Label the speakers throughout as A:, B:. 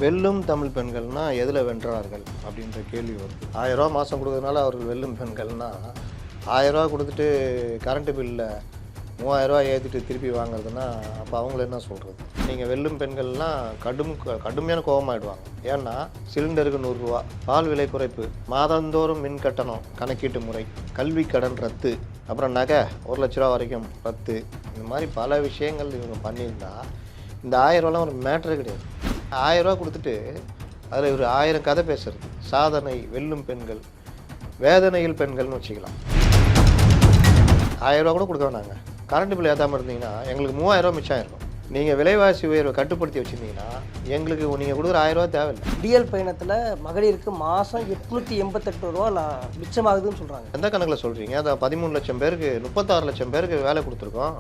A: வெல்லும் தமிழ் பெண்கள்னா எதில் வென்றார்கள் அப்படின்ற கேள்வி வருது. 1000 ரூபா மாதம் கொடுக்கறதுனால அவர்கள் வெல்லும் பெண்கள்னா 1000 ரூபா கொடுத்துட்டு கரண்ட்டு பில்லில் 3000 ரூபா ஏற்றிட்டு திருப்பி வாங்குறதுன்னா அப்போ அவங்கள என்ன சொல்கிறது? நீங்கள் வெல்லும் பெண்கள்லாம் கடுமையான கோபமாயிடுவாங்க. ஏன்னா சிலிண்டருக்கு 100 ரூபா, பால் விலை குறைப்பு, மாதந்தோறும் மின் கட்டணம் கணக்கீட்டு முறை, கல்வி கடன் ரத்து, அப்புறம் நகை 1 லட்ச ரூபா வரைக்கும் ரத்து, இந்த மாதிரி பல விஷயங்கள் இவங்க பண்ணியிருந்தா இந்த 1000 ரூபாலாம் ஒரு மேட்ரே கிடையாது. 1000 ரூபா கொடுத்துட்டு அதில் ஒரு 1000 கதை பேசுறது. சாதனை வெல்லும் பெண்கள், வேதனையில் பெண்கள்னு வச்சுக்கலாம். 1000 ரூபா கூட கொடுக்க வேணாங்க. கரண்ட் பில் ஏற்றாமல் இருந்தீங்கன்னா எங்களுக்கு 3000 ரூபா மிச்சம் இருக்கும். நீங்கள் விலைவாசி உயர்வை கட்டுப்படுத்தி வச்சுருந்தீங்கன்னா எங்களுக்கு நீங்கள் கொடுக்குற 1000 ரூபா தேவையில்லை.
B: டிஎல் பயணத்தில் மகளிருக்கு மாதம் 888 ரூபா மிச்சமாகுதுன்னு சொல்கிறாங்க.
A: எந்த கணக்கில் சொல்கிறீங்க? அதை 13 லட்சம் பேருக்கு 36 லட்சம் பேருக்கு வேலை கொடுத்துருக்கோம்,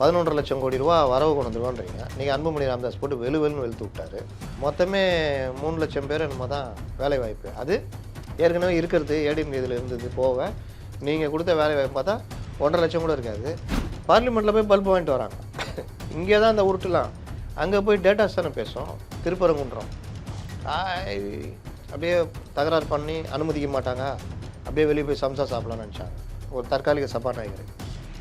A: 11 லட்சம் கோடி ரூபா வரவு கொண்டு வந்துருவான்றீங்க. நீங்கள் அன்புமணி ராமதாஸ் போட்டு வெளுன்னு வெளுத்து விட்டாரு. மொத்தமே 3 லட்சம் பேர் என்னமோ தான் வேலை வாய்ப்பு. அது ஏற்கனவே இருக்கிறது ஏடிஎம் இதில் இருந்தது போக நீங்கள் கொடுத்த வேலை வாய்ப்பு பார்த்தா 1.5 லட்சம் கூட இருக்காது. பார்லிமெண்ட்டில் போய் பல்பு வாங்கிட்டு வராங்க. இங்கே தான் அந்த உருட்டுலாம், அங்கே போய் டேட்டாஸ் தானே பேசும். திருப்பரங்குன்றம் அப்படியே தகராறு பண்ணி அனுமதிக்க மாட்டாங்க, அப்படியே வெளியே போய் சம்சா சாப்பிடலாம்னு நினச்சாங்க. ஒரு தற்காலிக சபாநாயகர்,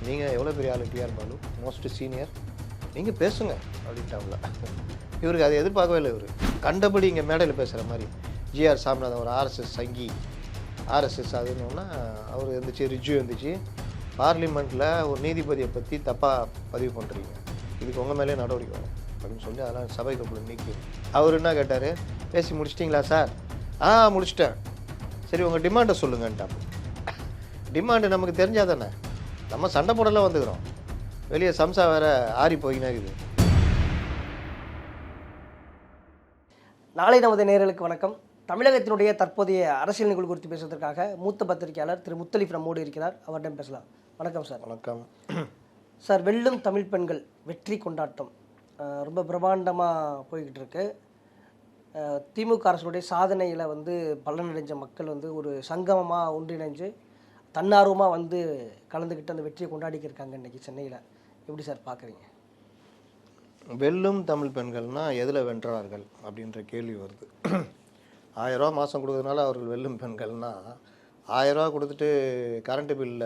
A: நீங்கள் எவ்வளோ பெரிய ஆள் டிஆர் பாலு, மோஸ்ட் சீனியர், நீங்கள் பேசுங்க அப்படின்ட்டாங்கள. இவருக்கு அதை எதிர்பார்க்கவே இல்லை. இவர் கண்டபடி இங்கே மேடையில் பேசுகிற மாதிரி ஜிஆர் சாமிநாதன் ஒரு ஆர்எஸ்எஸ் சங்கி, ஆர்எஸ்எஸ் அதுன்னா அவர் இருந்துச்சு, ரிஜ்ஜு இருந்துச்சு. பார்லிமெண்ட்டில் ஒரு நீதிபதியை பற்றி தப்பாக பதிவு பண்ணுறீங்க, இதுக்கு உங்கள் மேலே நடவடிக்கை வரும் அப்படின்னு சொல்லி அதெல்லாம் சபைக்குள்ள நீக்கி அவர் என்ன கேட்டார், பேசி முடிச்சிட்டிங்களா சார்? முடிச்சிட்டேன். சரி உங்கள் டிமாண்டை சொல்லுங்கன்ட்டான். டிமாண்டு நமக்கு தெரிஞ்சால் தானே, நம்ம சண்டை போடலாம் வந்துக்கிறோம், வெளியே சம்சா வேற ஆறி போயினா இருக்குது.
B: நாளை நமது நேயர்களுக்கு வணக்கம். தமிழகத்தினுடைய தற்போதைய அரசியல் நிகழ்வு குறித்து பேசுவதற்காக மூத்த பத்திரிகையாளர் திரு முத்தலிஃப் நம்மோடு இருக்கிறார். அவரிடம் பேசலாம். வணக்கம் சார்.
A: வணக்கம்
B: சார். வெல்லும் தமிழ் பெண்கள் வெற்றி கொண்டாட்டம் ரொம்ப பிரம்மாண்டமாக போய்கிட்டு இருக்கு. திமுக அரசுடைய சாதனையில் பலனடைஞ்ச மக்கள் ஒரு சங்கமமாக ஒன்றிணைஞ்சு தன்னார்வமாக கலந்துக்கிட்டு அந்த வெற்றியை கொண்டாடிக்கிருக்காங்க இன்றைக்கி சென்னையில். எப்படி சார் பார்க்குறீங்க?
A: வெல்லும் தமிழ் பெண்கள்னா எதில் வென்றார்கள் அப்படின்ற கேள்வி வருது. 1000 ரூபா மாதம் கொடுக்கறதுனால அவர்கள் வெல்லும் பெண்கள்னா 1000 ரூபா கொடுத்துட்டு கரண்ட்டு பில்லில்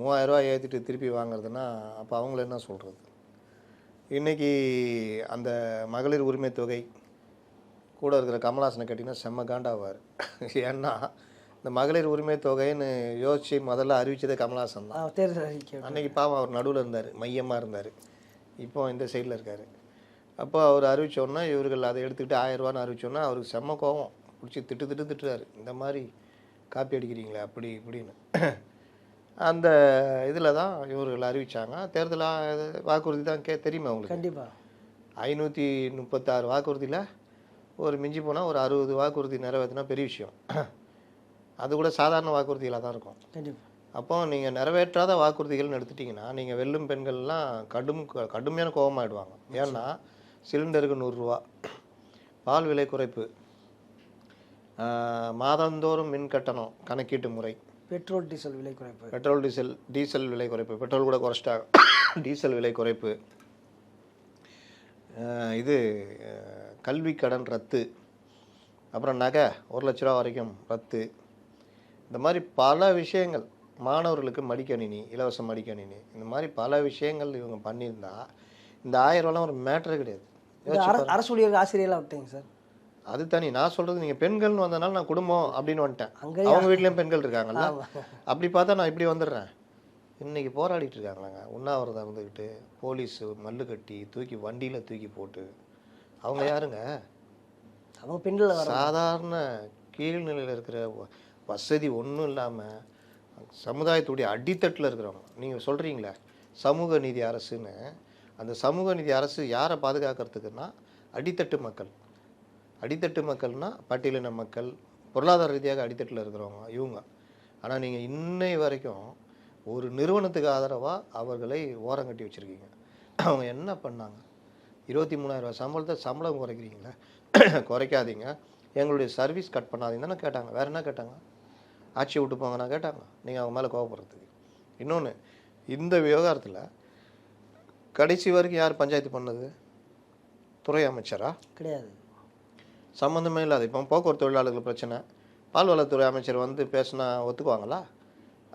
A: 3000 ரூபா ஏற்றிட்டு திருப்பி வாங்குறதுன்னா அப்போ அவங்கள என்ன சொல்கிறது? இன்றைக்கி அந்த மகளிர் உரிமை தொகை கூட இருக்கிற கமல்ஹாசனை கேட்டிங்கன்னா செம்ம காண்டாவார். ஏன்னா இந்த மகளிர் உரிமை தொகைன்னு யோசித்து முதல்ல அறிவித்ததே கமல்ஹாசன் தான்.
B: தேர்தல் அறிக்கை
A: அன்றைக்கி பாவம் அவர் நடுவில் இருந்தார், மையமாக இருந்தார். இப்போ இந்த சைடில் இருக்கார். அப்போ அவர் அறிவித்தோன்னா இவர்கள் அதை எடுத்துக்கிட்டு 1000 ரூபான்னு அறிவித்தோன்னா அவருக்கு செம்ம கோவம் பிடிச்சி திட்டுறாரு, இந்த மாதிரி காப்பி அடிக்கிறீங்களே அப்படி இப்படின்னு. அந்த இதில் தான் இவர்கள் அறிவித்தாங்க. தேர்தல் வாக்குறுதி தான் தெரியுமா உங்களுக்கு?
B: கண்டிப்பாக
A: 536 வாக்குறுதியில் ஒரு மிஞ்சி போனால் ஒரு 60 வாக்குறுதி நிறைவேற்றினா பெரிய விஷயம். அது கூட சாதாரண வாக்குறுதிகளாக தான் இருக்கும்.
B: கண்டிப்பாக.
A: அப்போ நீங்கள் நிறைவேற்றாத வாக்குறுதிகள்னு எடுத்துட்டிங்கன்னா நீங்கள் வெல்லும் பெண்கள்லாம் கடுமையான கோபமாயிடுவாங்க. ஏன்னா சிலிண்டருக்கு 100 ரூபா, பால் விலை குறைப்பு, மாதந்தோறும் மின் கட்டணம் கணக்கீட்டு முறை,
B: பெட்ரோல் டீசல் விலை குறைப்பு,
A: டீசல் விலை குறைப்பு, பெட்ரோல் கூட குறைச்சிட்டாங்க, டீசல் விலை குறைப்பு, இது கல்வி கடன் ரத்து, அப்புறம் நகை 1 லட்ச ரூபா வரைக்கும் ரத்து, இந்த மாதிரி பல விஷயங்கள், மாணவர்களுக்கு மடிக்கணினி, இலவச மடிக்கணினி, இந்த மாதிரி பல விஷயங்கள் இவங்க பண்ணியிருந்தா இந்த 1000 ரூபாலாம் ஒரு மேட்டரே கிடையாது.
B: அரசு ஊழியர்கள் ஆசிரியர்களாக விட்டீங்க சார்.
A: அது தனி. நான் சொல்கிறது நீங்கள் பெண்கள்னு வந்தனால நான் குடும்பம் அப்படின்னு வந்துட்டேன். அவங்க வீட்லேயும் பெண்கள் இருக்காங்கல்ல, அப்படி பார்த்தா நான் இப்படி வந்துடுறேன். இன்றைக்கி போராடிட்டு இருக்காங்களாங்க, உண்ணாவிரதம் இருந்துக்கிட்டு போலீஸ் மல்லு கட்டி தூக்கி வண்டியில் தூக்கி போட்டு. அவங்க யாருங்க?
B: அவங்க பெண்கள்
A: சாதாரண கீழ்நிலையில் இருக்கிற வசதி ஒன்றும் இல்லாமல் சமுதாயத்துடைய அடித்தட்டில் இருக்கிறவங்க. நீங்கள் சொல்கிறீங்களே சமூக நீதி அரசுன்னு, அந்த சமூக நீதி அரசு யாரை பாதுகாக்கிறதுக்குன்னா அடித்தட்டு மக்கள். அடித்தட்டு மக்கள்னால் பட்டியலின மக்கள், பொருளாதார ரீதியாக அடித்தட்டில் இருக்கிறவங்க இவங்க. ஆனால் நீங்கள் இன்னை வரைக்கும் ஒரு நிறுவனத்துக்கு ஆதரவாக அவர்களை ஓரங்கட்டி வச்சுருக்கீங்க. அவங்க என்ன பண்ணாங்க? 23,000 ரூபா சம்பளத்தை சம்பளம் குறைக்கிறீங்களே, குறைக்காதீங்க, எங்களுடைய சர்வீஸ் கட் பண்ணாதீங்க தானே கேட்டாங்க. வேறு என்ன கேட்டாங்க? ஆட்சியை விட்டு போங்கன்னா கேட்டாங்க. நீங்கள் அவங்க மேலே கோவப்படுறதுக்கு. இன்னொன்று, இந்த விவகாரத்தில் கடைசி வரைக்கும் யார் பஞ்சாயத்து பண்ணது? துறை அமைச்சரா?
B: கிடையாது.
A: சம்மந்தமே இல்லாது. இப்போ போக்குவரத்து தொழிலாளர்கள் பிரச்சனை, பால்வளத்துறை அமைச்சர் வந்து பேசினா ஒத்துக்குவாங்களா?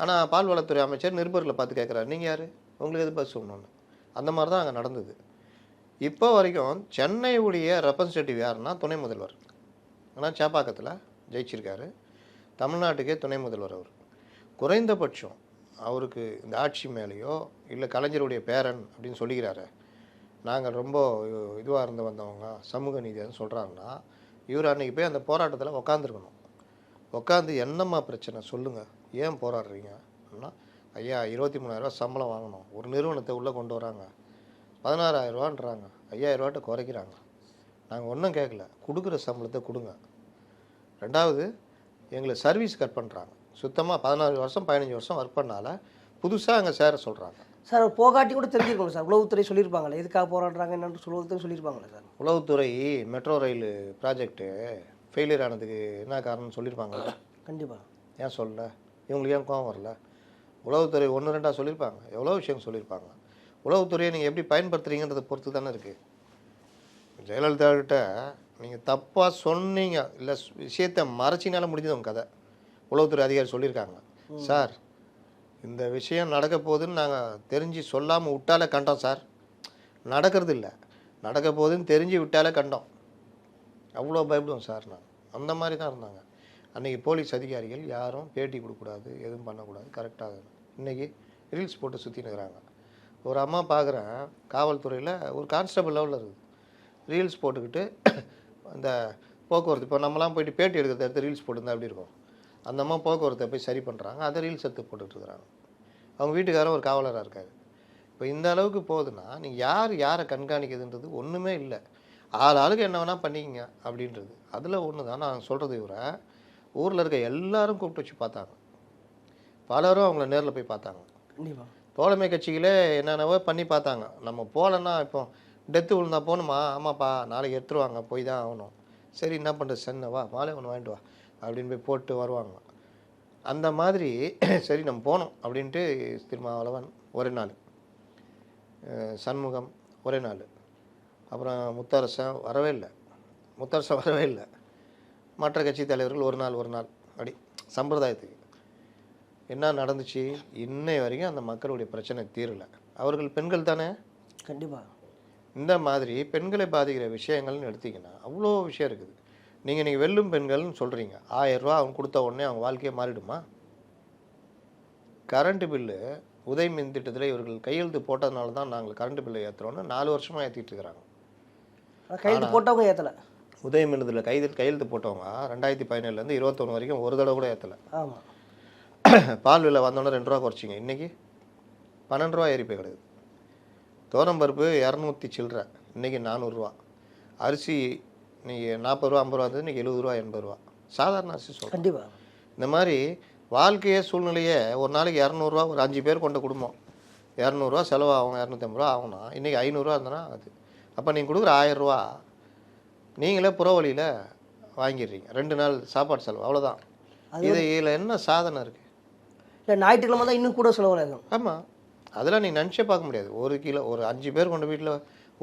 A: ஆனால் பால்வளத்துறை அமைச்சர் நிருபர்களை பார்த்து கேட்குறாரு, நீங்கள் யார், உங்களுக்கு எது பஸ் ஒன்று? அந்த மாதிரி தான் அங்கே நடந்தது. இப்போ வரைக்கும் சென்னையுடைய ரெப்ரசன்டேட்டிவ் யாருன்னா துணை முதல்வர். ஆனால் சேப்பாக்கத்தில் ஜெயிச்சிருக்காரு. தமிழ்நாட்டுக்கே துணை முதல்வர் அவர். குறைந்தபட்சம் அவருக்கு இந்த ஆட்சி மேலேயோ இல்லை கலைஞருடைய பேரன் அப்படின்னு சொல்லிக்கிறாரு, நாங்கள் ரொம்ப இதுவாக இருந்து வந்தவங்க, சமூக நீதின்னு சொல்கிறாங்கன்னா, இவர் அன்றைக்கி போய் அந்த போராட்டத்தில் உக்காந்துருக்கணும். உட்காந்து என்னம்மா பிரச்சனை சொல்லுங்கள், ஏன் போராடுறீங்க அப்படின்னா, ஐயா 23,000 சம்பளம் வாங்கணும், ஒரு நிறுவனத்தை உள்ளே கொண்டு வராங்க 16,000 5,000 குறைக்கிறாங்க, நாங்கள் ஒன்றும் கேட்கல, கொடுக்குற சம்பளத்தை கொடுங்க. ரெண்டாவது, எங்களை சர்வீஸ் கட் பண்ணுறாங்க. சுத்தமாக 14 வருஷம் 15 வருஷம் ஒர்க் பண்ணால புதுசாக அங்கே சேர சொல்கிறாங்க.
B: சார் போகாட்டி கூட தெரிஞ்சிருக்கணும் சார், உளவுத்துறை சொல்லியிருப்பாங்களே எதுக்காக போராடுறாங்க என்னன்னு சொல்லியிருப்பாங்களே சார்.
A: உளவுத்துறை மெட்ரோ ரயில் ப்ராஜெக்ட்டு ஃபெயிலியர் ஆனதுக்கு என்ன காரணம்னு சொல்லியிருப்பாங்களா?
B: கண்டிப்பாக.
A: ஏன் சொல்லலை? இவங்களுக்கு ஏன் கோவம் வரல? உளவுத்துறை 1-2 சொல்லியிருப்பாங்க, எவ்வளோ விஷயம் சொல்லியிருப்பாங்க. உளவுத்துறையை நீங்கள் எப்படி பயன்படுத்துகிறீங்கன்றதை பொறுத்து தானே இருக்குது. ஜெயலலிதா கிட்ட நீங்கள் தப்பாக சொன்னீங்க, இல்லை விஷயத்தை மறைச்சினால முடிஞ்சது உங்கள் கதை. உளவுத்துறை அதிகாரி சொல்லியிருக்காங்க, சார் இந்த விஷயம் நடக்க போகுதுன்னு நாங்கள் தெரிஞ்சு சொல்லாமல் விட்டாலே கண்டோம் சார், நடக்கிறது இல்லை, நடக்க போகுதுன்னு தெரிஞ்சு விட்டாலே கண்டோம், அவ்வளோ பயப்படுவோம் சார். நான் அந்த மாதிரி தான் இருந்தாங்க. அன்றைக்கி போலீஸ் அதிகாரிகள் யாரும் பேட்டி கொடுக்கக்கூடாது, எதுவும் பண்ணக்கூடாது, கரெக்டாக. இன்றைக்கி ரீல்ஸ் போட்டு சுற்றின்னு இருக்கிறாங்க. ஒரு அம்மா பார்க்குறேன், காவல்துறையில் ஒரு கான்ஸ்டபிள் லெவலில் இருக்குது, ரீல்ஸ் போட்டுக்கிட்டு அந்த போக்குவரத்து, இப்போ நம்மலாம் போயிட்டு பேட்டி எடுக்கிறத எடுத்து ரீல்ஸ் போட்டுருந்தா எப்படி இருக்கும், அந்த அம்மா போக்குவரத்தை போய் சரி பண்ணுறாங்க, அதை ரீல்ஸ் எடுத்து போட்டுட்ருக்குறாங்க. அவங்க வீட்டுக்காரர் ஒரு காவலராக இருக்கார். இப்போ இந்த அளவுக்கு போகுதுன்னா நீங்கள் யாரை கண்காணிக்கிறதுன்றது ஒன்றுமே இல்லை. ஆளுக்கு என்ன வேணால் பண்ணிக்கங்க அப்படின்றது. அதில் ஒன்று தான் நான் சொல்கிறது. இவரை ஊரில் இருக்க எல்லாரும் கூப்பிட்டு வச்சு பார்த்தாங்க, பலரும் அவங்கள நேரில் போய் பார்த்தாங்க.
B: கண்டிப்பாக
A: தோழமை கட்சிகளே என்னென்னவோ பண்ணி பார்த்தாங்க. நம்ம போகலன்னா இப்போ டெத்து விழுந்தா போகணுமா, ஆமாப்பா நாளைக்கு எடுத்துருவாங்க, போய் தான் ஆகணும், சரி என்ன பண்ணுறது சென்னவா மாலை ஒன்று வாங்கிட்டு வா அப்படின்னு போய் போட்டு வருவாங்க. அந்த மாதிரி சரி நம்ம போனோம் அப்படின்ட்டு திருமாவளவன் ஒரே நாள், சண்முகம் ஒரே நாள், அப்புறம் முத்தரசன் வரவே இல்லை, மற்ற கட்சி தலைவர்கள் ஒரு நாள் அப்படி சம்பிரதாயத்துக்கு. என்ன நடந்துச்சு இன்னை வரைக்கும் அந்த மக்களுடைய பிரச்சனை தீரலை. அவர்கள் பெண்கள் தானே.
B: கண்டிப்பாக.
A: இந்த மாதிரி பெண்களை பாதிக்கிற விஷயங்கள்னு எடுத்திங்கன்னா அவ்வளோ விஷயம் இருக்குது. நீங்கள் வெல்லும் பெண்கள்னு சொல்கிறீங்க, 1000 ரூபா அவங்க கொடுத்த உடனே அவங்க வாழ்க்கையை மாறிடுமா? கரண்ட்டு பில்லு உதயமின் திட்டத்தில் இவர்கள் கையெழுத்து போட்டதுனால தான் நாங்கள் கரண்ட்டு பில்லை ஏற்றுறோன்னு 4 வருஷமாக ஏற்றிட்டு இருக்கிறாங்க.
B: கையெழுத்து போட்டவங்க ஏற்றலை.
A: உதயமின் இதில் கையெழுத்து போட்டவங்க 2017 21 வரைக்கும் ஒரு தடவை கூட ஏற்றலை.
B: ஆமாம்.
A: பால் விலை வந்தோடனே 2 ரூபா குறைச்சிங்க, இன்றைக்கி 12 ரூபா ஏறி போய் கிடக்குது. தோரம்பருப்பு 200 சில்லற, இன்றைக்கி 400 ரூபா. அரிசி நீங்கள் 40 ரூபா 50 ரூபா இருந்தது, இன்றைக்கி 70 ரூபா 80 ரூபா. சாதாரண அரிசி சொல்கிறேன்.
B: கண்டிப்பாக.
A: இந்த மாதிரி வாழ்க்கையே சூழ்நிலையே ஒரு நாளைக்கு 200 ஒரு 5 பேர் கொண்ட குடும்பம் 200 செலவாகும், 250 ரூபா ஆகும்னா இன்றைக்கி 500 இருந்தனா அது. அப்போ நீங்கள் கொடுக்குற 1000 ரூபா நீங்களே புறவழியில் வாங்கிடுறீங்க, 2 நாள் சாப்பாடு செலவு, அவ்வளோதான். இதில் என்ன சாதனை இருக்குது?
B: இல்லை ஞாயிற்றுக்கிழமை தான் இன்னும் கூட செலவாகும்.
A: ஆமாம், அதெல்லாம் நீங்கள் நினச்சே பார்க்க முடியாது. ஒரு கிலோ, ஒரு 5 பேர் கொண்ட வீட்டில்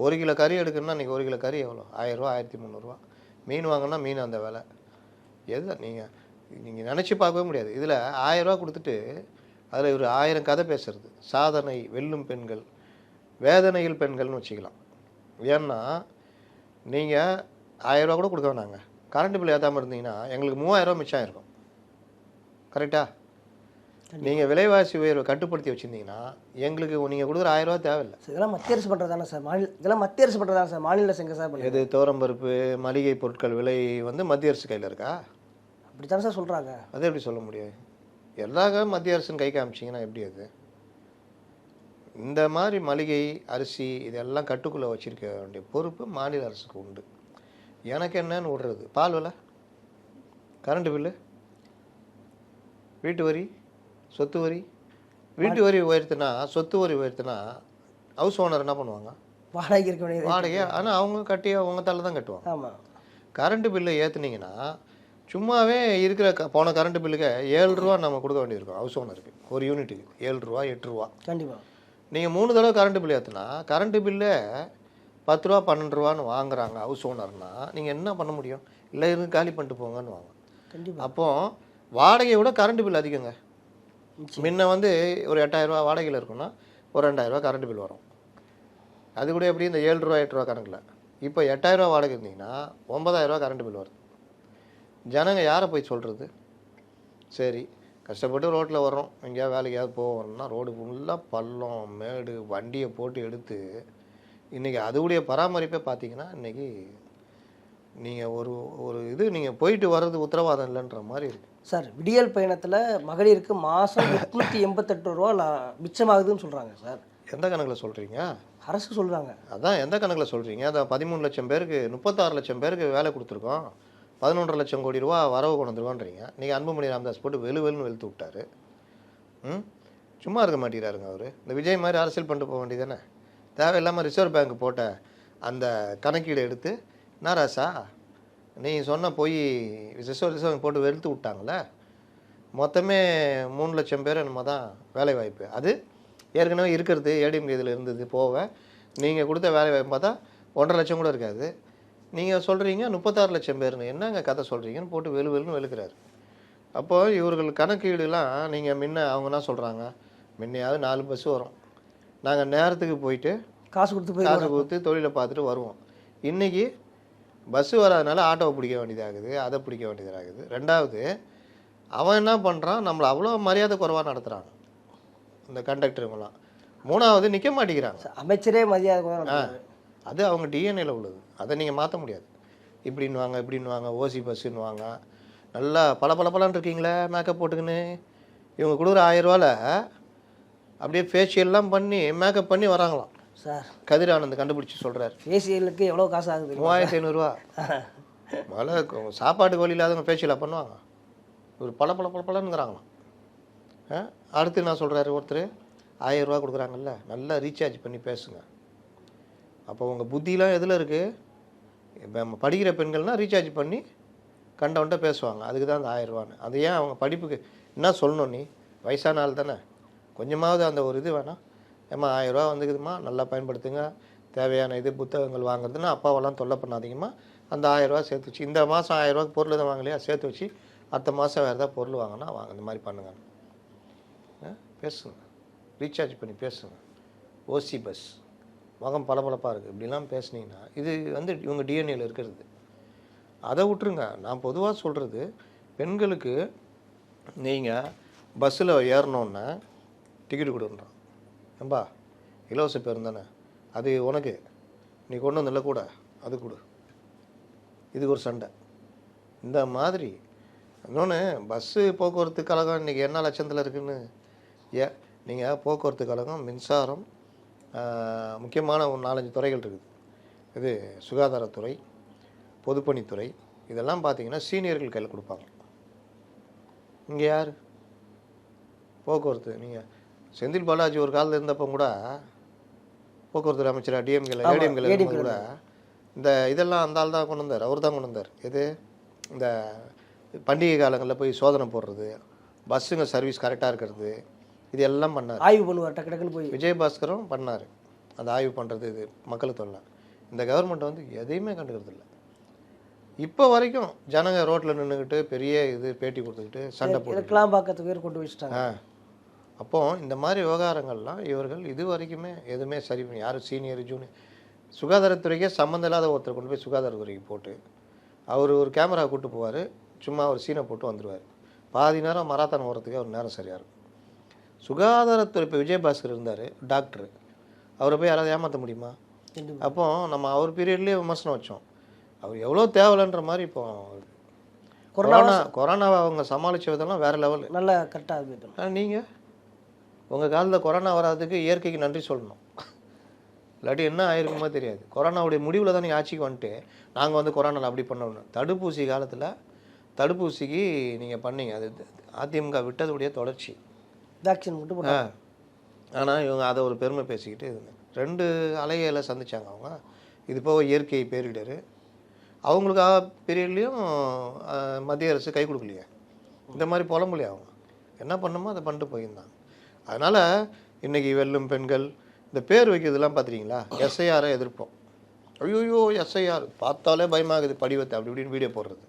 A: 1 கிலோ கறி எடுக்கணும்னா இன்றைக்கி 1 கிலோ கறி எவ்வளோ? 1000 ரூபா 1300 மீன் வாங்கினா மீன் அந்த விலை. எது நீங்கள் நினச்சி பார்க்கவே முடியாது. இதில் 1000 ரூபா கொடுத்துட்டு அதில் ஒரு 1000 கதை பேசுறது. சாதனை வெல்லும் பெண்கள், வேதனையில் பெண்கள்னு வச்சுக்கலாம். ஏன்னா நீங்கள் 1000 ரூபா கூட கொடுக்க வேணாங்க, கரண்ட் பில் ஏற்றாமல் இருந்தீங்கன்னா எங்களுக்கு 3000 ரூபா மிச்சம் இருக்கும். கரெக்டாக? நீங்கள் விலைவாசி உயர்வை கட்டுப்படுத்தி வச்சுருந்தீங்கன்னா எங்களுக்கு நீங்கள் கொடுக்குற 1000 ரூபா தேவையில்லை.
B: இதெல்லாம் மத்திய அரசு பண்ணுறது தானே சார், இதெல்லாம் மத்திய அரசு பண்ணுறது தானே சார், மாநில அரசு எங்கே சார் பண்ணுது?
A: எது தோரம்பருப்பு மளிகை பொருட்கள் விலை வந்து மத்திய அரசு கையில் இருக்கா?
B: அப்படி தானே சார் சொல்கிறாங்க.
A: அது எப்படி சொல்ல முடியும்? எல்லா மத்திய அரசுன்னு கை காமிச்சிங்கன்னா எப்படி அது? இந்த மாதிரி மளிகை அரிசி இதெல்லாம் கட்டுக்குள்ளே வச்சுருக்க வேண்டிய பொறுப்பு மாநில அரசுக்கு உண்டு. எனக்கு என்னன்னு விடுறது? பால் விலை, கரண்ட்டு பில்லு, வீட்டு வரி, சொத்து வரி. வீட்டு வரி உயர்த்தினா, சொத்து வரி உயர்த்தினா ஹவுஸ் ஓனர் என்ன பண்ணுவாங்க?
B: வாடகை இருக்க வேண்டியது.
A: வாடகை ஆனால் அவங்க கட்டி அவங்க தள்ள தான் கட்டுவாங்க.
B: ஆமாம்.
A: கரண்ட்டு பில்லை ஏற்றுனீங்கன்னா சும்மாவே இருக்கிற போன கரண்ட்டு பில்லுக்கு 7 ரூபா நம்ம கொடுக்க வேண்டியிருக்கும் ஹவுஸ் ஓனருக்கு, ஒரு யூனிட்டுக்கு 7 ரூபா 8 ரூபா.
B: கண்டிப்பாக.
A: நீங்கள் 3 தடவை கரண்ட்டு பில் ஏற்றுனா கரண்ட்டு பில்லே 10 ரூபா 12 ரூபான்னு வாங்குறாங்க ஹவுஸ் ஓனர்னா நீங்கள் என்ன பண்ண முடியும்? இல்லை இருந்து காலி பண்ணிட்டு போங்கன்னு வாங்க.
B: கண்டிப்பாக.
A: அப்போது வாடகையை விட கரண்ட் பில் அதிகங்க. முன்ன வந்து ஒரு 8000 ரூபா வாடகையில் இருக்குன்னா ஒரு 2000 ரூபா கரண்ட் பில் வரும். அது கூட எப்படி இந்த 7 ரூபா 8 ரூபா கணக்கில். இப்போ 8000 ரூபா வாடகை இருந்தீங்கன்னா 9000 ரூபா கரண்ட் பில் வருது. ஜனங்க யாரை போய் சொல்கிறது? சரி, கஷ்டப்பட்டு ரோட்டில் வர்றோம், எங்கேயாவது வேலைக்காவது போவோம்னா ரோடு ஃபுல்லாக பள்ளம் மேடு, வண்டியை போட்டு எடுத்து இன்றைக்கி அதுவுடைய பராமரிப்பே பார்த்தீங்கன்னா இன்றைக்கி நீங்கள் ஒரு ஒரு இது நீங்கள் போயிட்டு வர்றது உத்தரவாதம் இல்லைன்ற மாதிரி இருக்குது.
B: சார், விடியல் பயணத்தில் மகளிருக்கு மாதம் 888 ரூபா மிச்சமாகுதுன்னு சொல்கிறாங்க சார்.
A: எந்த கணக்கில் சொல்கிறீங்க?
B: அரசு சொல்கிறாங்க.
A: அதான் எந்த கணக்கில் சொல்கிறீங்க? அதான் 13 லட்சம் பேருக்கு 36 லட்சம் பேருக்கு வேலை கொடுத்துருக்கோம், 11.5 லட்சம் கோடி ரூபா வரவு கொண்டு வந்துருக்கோன்றீங்க. நீங்கள் அன்புமணி ராமதாஸ் போட்டு வெளுன்னு வெளுத்து விட்டார். சும்மா இருக்க மாட்டேங்கிறாருங்க அவர். இந்த விஜய் மாதிரி அரசியல் பண்ணிட்டு போக வேண்டியதானே? தேவையில்லாமல் ரிசர்வ் பேங்க் போட்ட அந்த கணக்கீடு எடுத்து என்ன ராசா நீ சொன்ன போய் ரிசர்வ் பேங்க் போட்டு வெளுத்து விட்டாங்களே. மொத்தமே 3 லட்சம் பேர் என்னமோ தான் வேலை வாய்ப்பு. அது ஏற்கனவே இருக்கிறது ஏடிஎம் இதில் இருந்தது போக நீங்கள் கொடுத்த வேலை வாய்ப்பு பார்த்தா 1.5 லட்சம் கூட இருக்காது. நீங்கள் சொல்கிறீங்க 36 லட்சம் பேர்னு. என்னங்க கதை சொல்கிறீங்கன்னு போட்டு வெளுன்னு வெளுக்கிறாரு. அப்போது இவர்கள் கணக்கீடுலாம் நீங்கள் அவங்க என்ன சொல்கிறாங்க, முன்னையாவது 4 பஸ் வரும், நாங்கள் நேரத்துக்கு போயிட்டு
B: காசு கொடுத்து
A: தொழிலை பார்த்துட்டு வருவோம். இன்றைக்கி பஸ்ஸு வராதனால ஆட்டோவை பிடிக்க வேண்டியதாகுது, அதை பிடிக்க வேண்டியதாகுது. ரெண்டாவது அவன் என்ன பண்ணுறான், நம்மளை அவ்வளோ மரியாதை குறைவாக நடத்துகிறாங்க இந்த கண்டக்டருங்களாம். மூணாவது நிற்க மாட்டேங்கிறாங்க.
B: அமைச்சரே மரியாதை
A: அது அவங்க டிஎன்ஏல உள்ளது, அதை நீங்கள் மாற்ற முடியாது. இப்படின்னு வாங்க இப்படின்னு வாங்க, ஓசி பஸ்ஸுன்னு வாங்க, நல்லா பலன்னு இருக்கீங்களே மேக்கப் போட்டுக்கின்னு. இவங்க கொடுக்குற 1000 ரூபாவில் அப்படியே ஃபேஷியல்லாம் பண்ணி மேக்கப் பண்ணி வராங்களாம்
B: சார்.
A: கதிர் ஆனந்த் கண்டுபிடிச்சி சொல்கிறார்.
B: ஃபேஷியலுக்கு எவ்வளோ காசு ஆகுது?
A: 3500 ரூபா. முதல்ல சாப்பாட்டுக்கு வழி இல்லாதவங்க ஃபேஷியலாக பண்ணுவாங்க. ஒரு பலன்னுங்கிறாங்களாம். அடுத்து என்ன சொல்கிறாரு ஒருத்தர், 1000 ரூபா கொடுக்குறாங்கல்ல, நல்லா ரீசார்ஜ் பண்ணி பேசுங்க. அப்போ உங்கள் புத்திலாம் எதில் இருக்குது? இப்போ நம்ம படிக்கிற பெண்கள்னால் ரீசார்ஜ் பண்ணி கண்டவன்ட்ட பேசுவாங்க, அதுக்கு தான் அந்த 1000 ரூபான்னு. அது ஏன் அவங்க படிப்புக்கு என்ன சொல்லணும்? நீ வயசான ஆள் தானே, கொஞ்சமாவது அந்த ஒரு இது வேணாம். ஏம்மா 1000 ரூபா வந்துக்குதுமா, நல்லா பயன்படுத்துங்க, தேவையான இது புத்தகங்கள் வாங்குறதுன்னா அப்பாவெல்லாம் தொல்லை பண்ணாதீங்கம்மா, அந்த 1000 ரூபா சேர்த்து வச்சு, இந்த மாதம் 1000 ரூபாய்க்கு பொருள் தான் வாங்கலையா, சேர்த்து வச்சு அடுத்த மாதம் வேறு ஏதாவது பொருள் வாங்கினா வாங்க, இந்த மாதிரி பண்ணுங்க. பேசுங்க, ரீசார்ஜ் பண்ணி பேசுங்க. ஓசி பஸ் முகம் பளபளப்பாக இருக்குது, இப்படிலாம் பேசுனீங்கன்னா இது வந்து இவங்க டிஎன்ஏல இருக்கிறது. அதை விட்டுருங்க. நான் பொதுவாக சொல்கிறது, பெண்களுக்கு நீங்கள் பஸ்ஸில் ஏறணுன்னா டிக்கெட்டு கொடுன்றான். ஏம்பா இலவச பேருந்து தானே, அது உனக்கு நீ கொண்டு வந்தில்ல கூட, அது கொடு. இதுக்கு ஒரு சண்டை. இந்த மாதிரி இன்னொன்று, பஸ்ஸு போக்குவரத்து கழகம் இன்றைக்கி என்ன லட்சத்தில் இருக்குதுன்னு நீங்கள் போக்குவரத்து கழகம், மின்சாரம், முக்கியமான ஒரு 4-5 துறைகள் இருக்குது. இது சுகாதாரத்துறை, பொதுப்பணித்துறை, இதெல்லாம் பார்த்தீங்கன்னா சீனியர்கள் கையில் கொடுப்பாங்க. இங்கே யார் போக்குவரத்து? நீங்கள் செந்தில் பாலாஜி ஒரு காலத்தில் இருந்தப்போ கூட போக்குவரத்து அமைச்சராக டிஎம்கேல ஏடிஎம்கேல கூட இந்த இதெல்லாம் அந்த ஆள் தான் கொண்டு வந்தார், அவர் தான் கொண்டு வந்தார். எது இந்த பண்டிகை காலங்களில் போய் சோதனை போடுறது, பஸ்ஸுங்க சர்வீஸ் கரெக்டாக இருக்கிறது, இது எல்லாம் பண்ணார்.
B: ஆய்வு பண்ணுவார் டக்கு டக்குன்னு போய்.
A: விஜயபாஸ்கரும் பண்ணார் அந்த ஆய்வு பண்ணுறது. இது மக்களுக்கு தொல்லை. இந்த கவர்மெண்ட் வந்து எதையுமே கண்டுக்கிறது இல்லை. இப்போ வரைக்கும் ஜனங்க ரோட்டில் நின்றுக்கிட்டு பெரிய இது பேட்டி கொடுத்துக்கிட்டு சண்டை போட்டுக்கலாம்
B: பார்க்கறதுக்கு பேர் கொண்டு வச்சுட்டாங்க.
A: அப்போது இந்த மாதிரி விவகாரங்கள்லாம் இவர்கள் இது வரைக்குமே எதுவுமே சரி பண்ணி, யாரும் சீனியர் ஜூனியர், சுகாதாரத்துறைக்கே சம்மந்தம் இல்லாத ஒருத்தர் கொண்டு போய் சுகாதாரத்துறைக்கு போட்டு அவர் ஒரு கேமரா கூப்பிட்டு போவார், சும்மா ஒரு சீனை போட்டு வந்துடுவார். பாதி நேரம் மராத்தான் ஓடுறதுக்கு அவர் நேரம் சரியாக இருக்கும். சுகாதாரத்துறை இப்போ விஜயபாஸ்கர் இருந்தார், டாக்டரு, அவரை போய் யாராவது ஏமாற்ற முடியுமா? அப்போ நம்ம அவர் பீரியட்லேயே விமர்சனம் வச்சோம். அவர் எவ்வளோ தேவையில்லைன்ற மாதிரி இப்போ கொரோனாவை அவங்க சமாளித்த விதம்லாம் வேறு லெவல்,
B: நல்லா கரெக்டாக இருக்குது.
A: நீங்கள் உங்கள் காலத்தில் கொரோனா வராதுக்கு இயற்கைக்கு நன்றி சொல்லணும். இல்லாட்டி என்ன ஆயிருக்குமோ தெரியாது. கொரோனாவுடைய முடிவில் தான் நீங்கள் ஆட்சிக்கு வந்துட்டு நாங்கள் வந்து கொரோனாவில் அப்படி பண்ணணும். தடுப்பூசி காலத்தில் தடுப்பூசிக்கு நீங்கள் பண்ணீங்க, அது அதிமுக விட்டதுடைய தொடர்ச்சி.
B: வேக்சின் மட்டும்.
A: ஆனால் இவங்க அதை ஒரு பெருமை பேசிக்கிட்டு இதுங்க 2 அலைகளை சந்தித்தாங்க அவங்க. இது போக இயற்கை பேரிடர், அவங்களுக்காக பீரியட்லேயும் மத்திய அரசு கை கொடுக்கலையே. இந்த மாதிரி புலம்பலையே. அவங்க என்ன பண்ணணுமோ அதை பண்ணிட்டு போயிருந்தாங்க. அதனால் இன்றைக்கி வெல்லும் பெண்கள் இந்த பேர் வைக்கிறதுலாம் பார்த்துட்டிங்களா, எஸ்ஐஆரை எதிர்ப்போம். ஐயோயோ எஸ்ஐஆர் பார்த்தாலே பயமாகுது படிவத்தை அப்படி இப்படின்னு வீடியோ போடுறது.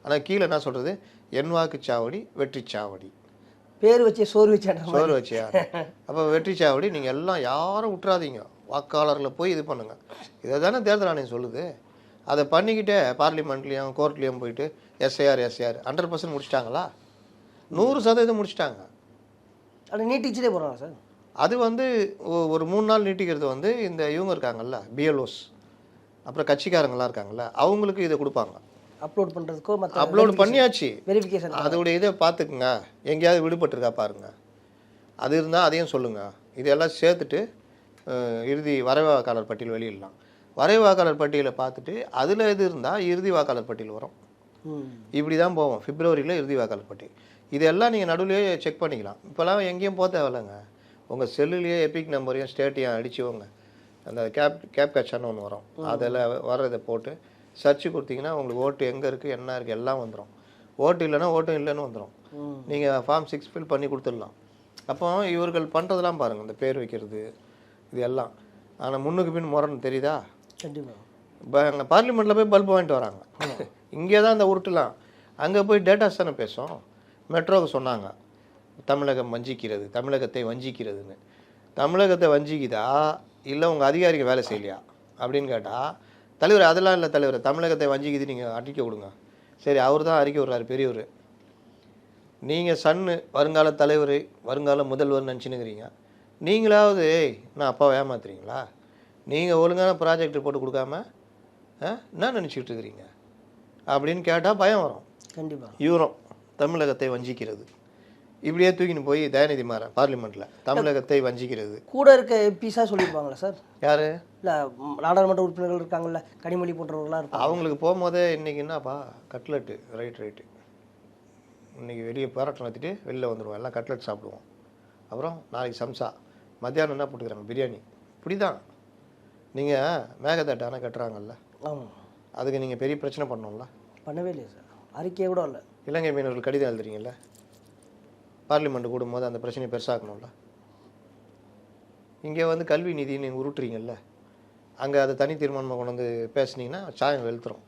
A: ஆனால் கீழே என்ன சொல்கிறது, என் வாக்குச்சாவடி வெற்றி சாவடி,
B: பேர் வச்சே சோறு வச்சா
A: சோறு வச்சியா. அப்போ வெற்றி சாவடி நீங்கள் எல்லாம் யாரும் விட்டுறாதீங்க, வாக்காளர்களை போய் இது பண்ணுங்கள். இதை தானே தேர்தல் ஆணையம் சொல்லுது. அதை பண்ணிக்கிட்டே பார்லிமெண்ட்லேயும் கோர்ட்லேயும் போயிட்டு எஸ்ஐஆர் 100% முடிச்சிட்டாங்களா? 100% முடிச்சிட்டாங்க.
B: அது நீட்டிச்சுட்டே போகிறாங்க சார்.
A: அது வந்து ஒரு 3 நாள் நீட்டிக்கிறது வந்து இந்த இவங்க இருக்காங்கல்ல, பிஎல்ஓஸ், அப்புறம் கட்சிக்காரங்களாம் இருக்காங்கல்ல, அவங்களுக்கு இதை கொடுப்பாங்க.
B: அப்லோட் பண்ணுறதுக்கோ மற்ற
A: அப்லோடு பண்ணியாச்சு,
B: வெரிஃபிகேஷன்
A: அதோடைய இதை பார்த்துக்குங்க, எங்கேயாவது விடுபட்டுருக்கா பாருங்கள், அது இருந்தால் அதையும் சொல்லுங்கள். இதெல்லாம் சேர்த்துட்டு இறுதி வரைவு வாக்காளர் பட்டியல் வெளியிடலாம். வரைவு வாக்காளர் பட்டியலை பார்த்துட்டு அதில் எது இருந்தால் இறுதி வாக்காளர் பட்டியல் வரும். இப்படி தான் போவோம். பிப்ரவரியில் இறுதி வாக்காளர் பட்டியல். இதெல்லாம் நீங்கள் நடுவுலேயே செக் பண்ணிக்கலாம். இப்போலாம் எங்கேயும் போக தேவையில்லைங்க. உங்கள் செல்லுலேயே எபிக் நம்பரையும் ஸ்டேட்டையும் அடிச்சுவோங்க, அந்த கேப் கேட்சான்னு ஒன்று வரும், அதில் வர்றதை போட்டு சர்ச்சு கொடுத்தீங்கன்னா உங்களுக்கு ஓட்டு எங்கே இருக்குது என்ன இருக்குது எல்லாம் வந்துடும். ஓட்டு இல்லைன்னா ஓட்டும் இல்லைன்னு வந்துடும். நீங்கள் ஃபார்ம் 6 ஃபில் பண்ணி கொடுத்துடலாம். அப்போ இவர்கள் பண்ணுறதெல்லாம் பாருங்கள், இந்த பேர் வைக்கிறது இது எல்லாம். ஆனால் முன்னுக்கு பின் முரண் தெரியுதா?
B: கண்டிப்பாக.
A: இப்போ அங்கே பார்லிமெண்ட்டில் போய் பல்பு வாங்கிட்டு வராங்க, இங்கே தான் அந்த உருட்டுலாம். அங்கே போய் டேட்டாஸ் தானே பேசும். மெட்ரோவுக்கு சொன்னாங்க தமிழகம் வஞ்சிக்கிறது, தமிழகத்தை வஞ்சிக்கிறதுன்னு. தமிழகத்தை வஞ்சிக்குதா இல்லை உங்கள் அதிகாரிகள் வேலை செய்யலையா அப்படின்னு கேட்டால், தலைவர் அதெல்லாம் இல்லை தலைவர், தமிழகத்தை வஞ்சிக்குது நீங்கள் அறிக்கை கொடுங்க. சரி, அவர் தான் அறிக்கை விடுறாரு பெரியவர். நீங்கள் சன்னு வருங்கால தலைவர் வருங்கால முதல்வர் நினச்சினுக்கிறீங்க. நீங்களாவது நான் அப்பாவை ஏமாத்துறீங்களா? நீங்கள் ஒழுங்கான ப்ராஜெக்ட் ரிப்போர்ட் கொடுக்காம என்ன நினச்சிக்கிட்டு இருக்கிறீங்க அப்படின்னு கேட்டால் பயம் வரும்.
B: கண்டிப்பாக.
A: இவரும் தமிழகத்தை வஞ்சிக்கிறது இப்படியே தூக்கின்னு போய் தயாநிதி மாறன் பார்லிமெண்ட்டில் தமிழகத்தை வஞ்சிக்கிறது
B: கூட இருக்க எம்பிஸாக சொல்லியிருப்பாங்களா சார்?
A: யார்?
B: இல்லை, நாடாளுமன்ற உறுப்பினர்கள் இருக்காங்கல்ல, கனிமொழி போன்றவர்களாக இருப்பாங்க.
A: அவங்களுக்கு போகும்போதே இன்றைக்கி என்னப்பா கட்லெட்டு, ரைட்டு இன்றைக்கி வெளியே போராட்டம் நடத்திட்டு வெளியில் வந்துடுவோம், எல்லாம் கட்லெட் சாப்பிடுவோம். அப்புறம் நாளைக்கு சம்சா, மத்தியானம் என்ன போட்டுக்கிறாங்க பிரியாணி. இப்படி தான் நீங்கள் மேகதாட்டான கட்டுறாங்கல்ல,
B: ஆமாம்,
A: அதுக்கு நீங்கள் பெரிய பிரச்சனை பண்ணோம்ல.
B: பண்ணவே இல்லையா சார்? அறிக்கையே கூட இல்லை.
A: இலங்கை மீனவர்கள் கடிதம் எழுதுறீங்கல்ல, பார்லிமெண்ட் கூடும்போது அந்த பிரச்சனையை பெருசாக்கணும்ல. இங்கே வந்து கல்வி நிதி நீங்கள் உருட்டுறீங்கல்ல, அங்கே அதை தனி தீர்மானமாக கொண்டு வந்து பேசுனீங்கன்னா சாயம் வெளுத்துரும்.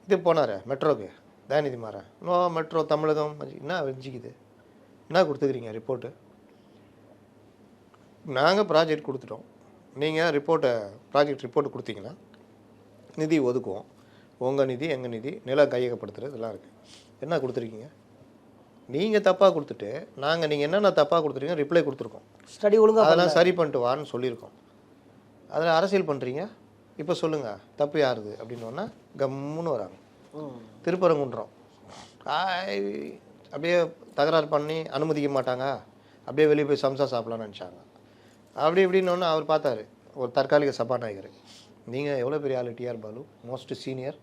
A: இது போனார் மெட்ரோக்கு தயாநிதி மாறன், நோ மெட்ரோ தமிழகம் என்ன வஞ்சிக்குது, என்ன கொடுத்துக்கிறீங்க ரிப்போர்ட்டு? நாங்கள் ப்ராஜெக்ட் கொடுத்துட்டோம், நீங்கள் ப்ராஜெக்ட் ரிப்போர்ட்டு கொடுத்தீங்கன்னா நிதி ஒதுக்குவோம். உங்கள் நிதி எங்கள் நிதி நிலம் கையகப்படுத்துறது இதெல்லாம் இருக்குது. என்ன கொடுத்துருக்கீங்க? நீங்கள் தப்பாக கொடுத்துட்டு நாங்கள் நீங்கள் என்னென்ன தப்பாக கொடுத்துருக்கீங்க ரிப்ளை கொடுத்துருக்கோம்,
B: ஸ்டடி ஒழுங்காக
A: அதெல்லாம் சரி பண்ணிட்டு வான்னு சொல்லியிருக்கோம். அதில் அரசியல் பண்ணுறீங்க. இப்போ சொல்லுங்கள் தப்பு யாருது அப்படின்னோன்னா கம்முன்னு வராங்க. திருப்பரங்குன்றம் அப்படியே தகராறு பண்ணி அனுமதிக்க மாட்டாங்க, அப்படியே வெளியே போய் சம்சா சாப்பிட்லான்னு நினச்சாங்க. அப்படி இப்படின்னு அவர் பார்த்தாரு, ஒரு தற்காலிக சபாநாயகர், நீங்கள் எவ்வளோ பெரிய ஆளு டிஆர் பாலு, மோஸ்ட் சீனியர்,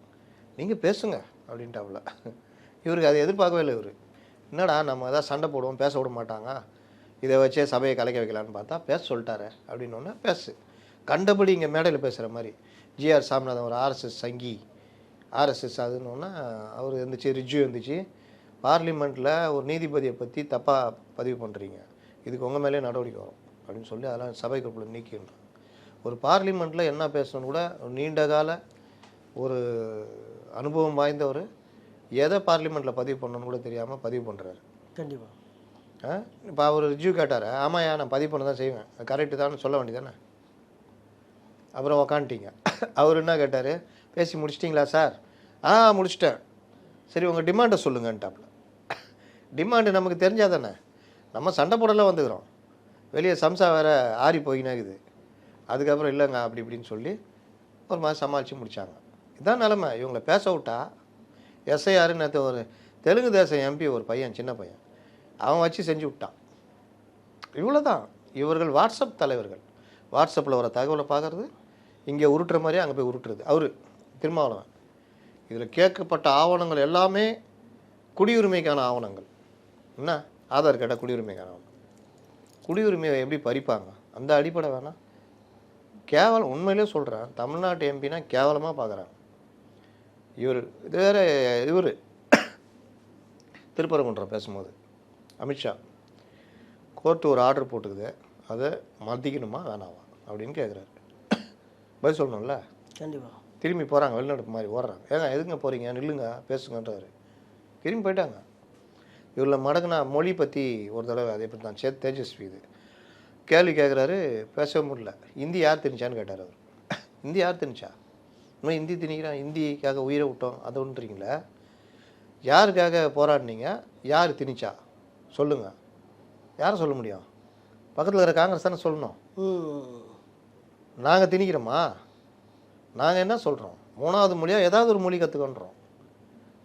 A: நீங்கள் பேசுங்க அப்படின்ட்டாப்புல. இவருக்கு அதை எதிர்பார்க்கவே இல்லை. இவர் என்னடா நம்ம எதாவது சண்டை போடுவோம், பேச விட மாட்டாங்க, இதை வச்சே சபையை கலைக்க வைக்கலான்னு பார்த்தா பேச சொல்லிட்டாரு. அப்படின்னோடனே பேசு, கண்டபடி இங்கே மேடையில் பேசுகிற மாதிரி. ஜிஆர் சாமிநாதன் ஒரு ஆர்எஸ்எஸ் சங்கி, ஆர்எஸ்எஸ் அதுன்னொன்னா அவர் இருந்துச்சு, ரிஜ்யூ இருந்துச்சு, பார்லிமெண்ட்டில் ஒரு நீதிபதியை பற்றி தப்பாக பதிவு பண்ணுறீங்க, இதுக்கு உங்கள் மேலே நடவடிக்கை வரும் அப்படின்னு சொல்லி அதெல்லாம் சபை குறிப்பில் நீக்கிடணும். ஒரு பார்லிமெண்ட்டில் என்ன பேசணும்னு கூட நீண்ட கால ஒரு அனுபவம் வாய்ந்தவர் எதை பார்லிமெண்ட்டில் பதிவு பண்ணணும்னு கூட தெரியாமல் பதிவு பண்ணுறாரு.
B: கண்டிப்பாக.
A: இப்போ அவர் ரிவ்யூ கேட்டார், ஆமாயா நான் பதிவு பண்ண தான் செய்வேன், அது கரெக்டு தான் சொல்ல வேண்டியதானே. அப்புறம் உக்காந்துட்டீங்க. அவர் என்ன கேட்டார், பேசி முடிச்சிட்டிங்களா சார்? முடிச்சிட்டேன். சரி உங்கள் டிமாண்டை சொல்லுங்கன்ட்டாப்புல. டிமாண்டு நமக்கு தெரிஞ்சால் தானே, நம்ம சண்டை போடலாம் வந்துக்கிறோம், வெளியே சம்சா வேறு ஆறி போயினாக்குது. அதுக்கப்புறம் இல்லைங்க அப்படி இப்படின்னு சொல்லி ஒரு மாதிரி சமாளித்து முடித்தாங்க. இதுதான் நிலமை. இவங்களை பேச விட்டா எஸ்ஐஆர் நேற்று ஒரு தெலுங்கு தேசம் எம்பி ஒரு பையன், சின்ன பையன், அவன் வச்சு செஞ்சு விட்டான். இவ்வளோ தான். இவர்கள் வாட்ஸ்அப் தலைவர்கள். வாட்ஸ்அப்பில் வர தகவலை பார்க்குறது, இங்கே உருட்டுற மாதிரியே அங்கே போய் உருட்டுறது. அவர் திருமாவளவன். இதில் கேட்கப்பட்ட ஆவணங்கள் எல்லாமே குடியுரிமைக்கான ஆவணங்கள். என்ன ஆதார் கேட்டால் குடியுரிமைக்கான ஆவணம். குடியுரிமையை எப்படி பறிப்பாங்க? அந்த அடிப்படை வேணாம். கேவலம். உண்மையிலே சொல்கிறேன், தமிழ்நாட்டு எம்பினா கேவலமாக பார்க்குறாங்க. இவர் இது வேறு, இவர் திருப்பரங்குன்றம் பேசும்போது அமித்ஷா கோர்ட்டு ஒரு ஆர்டர் போட்டுக்குது, அதை மதிக்கணுமா வேணாமா அப்படின்னு கேட்குறாரு. பதில் சொல்லணும்ல.
B: கண்டிப்பாக.
A: திரும்பி போகிறாங்க, வெளிநடப்பு மாதிரி ஓடுறாங்க. ஏங்க எதுங்க போகிறீங்க, நில்லுங்க பேசுங்கன்றாரு. திரும்பி போயிட்டாங்க. இவரில் மடங்குனா மொழி பற்றி ஒரு தடவை அதே பற்றி தான் தேஜஸ்வி இது கேள்வி கேட்குறாரு, பேசவே முடியல. ஹிந்தி யார் திணிச்சான்னு கேட்டார் அவர். ஹிந்தி யார் திணிச்சா? இன்னும் ஹிந்தி திணிக்கிறான், ஹிந்திக்காக உயிரை விட்டோம் அதை ஒன்றுறீங்களே. யாருக்காக போராடினீங்க, யார் திணிச்சா சொல்லுங்கள். யாரை சொல்ல முடியும்? பக்கத்தில் இருக்கிற காங்கிரஸ் தானே சொல்லணும். நாங்கள் திணிக்கிறோமா? நாங்கள் என்ன சொல்கிறோம், 3வது மொழியாக ஏதாவது ஒரு மொழி கற்றுக்கொன்றோம்.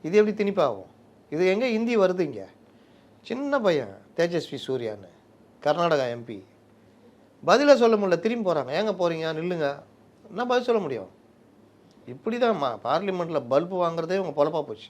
A: இது எப்படி திணிப்பாகும்? இது எங்கே ஹிந்தி வருது? இங்கே சின்ன பையன் தேஜஸ்வி சூர்யான்னு, கர்நாடகா எம்பி, பதிலை சொல்ல முடியல. திரும்பி போகிறாங்க. ஏங்க போகிறீங்க, நில்லுங்க. என்ன பதில் சொல்ல முடியும்? இப்படி தான் பார்லிமெண்ட்டில் பல்பு வாங்குறதே உங்கள் பொழப்பாக போச்சு.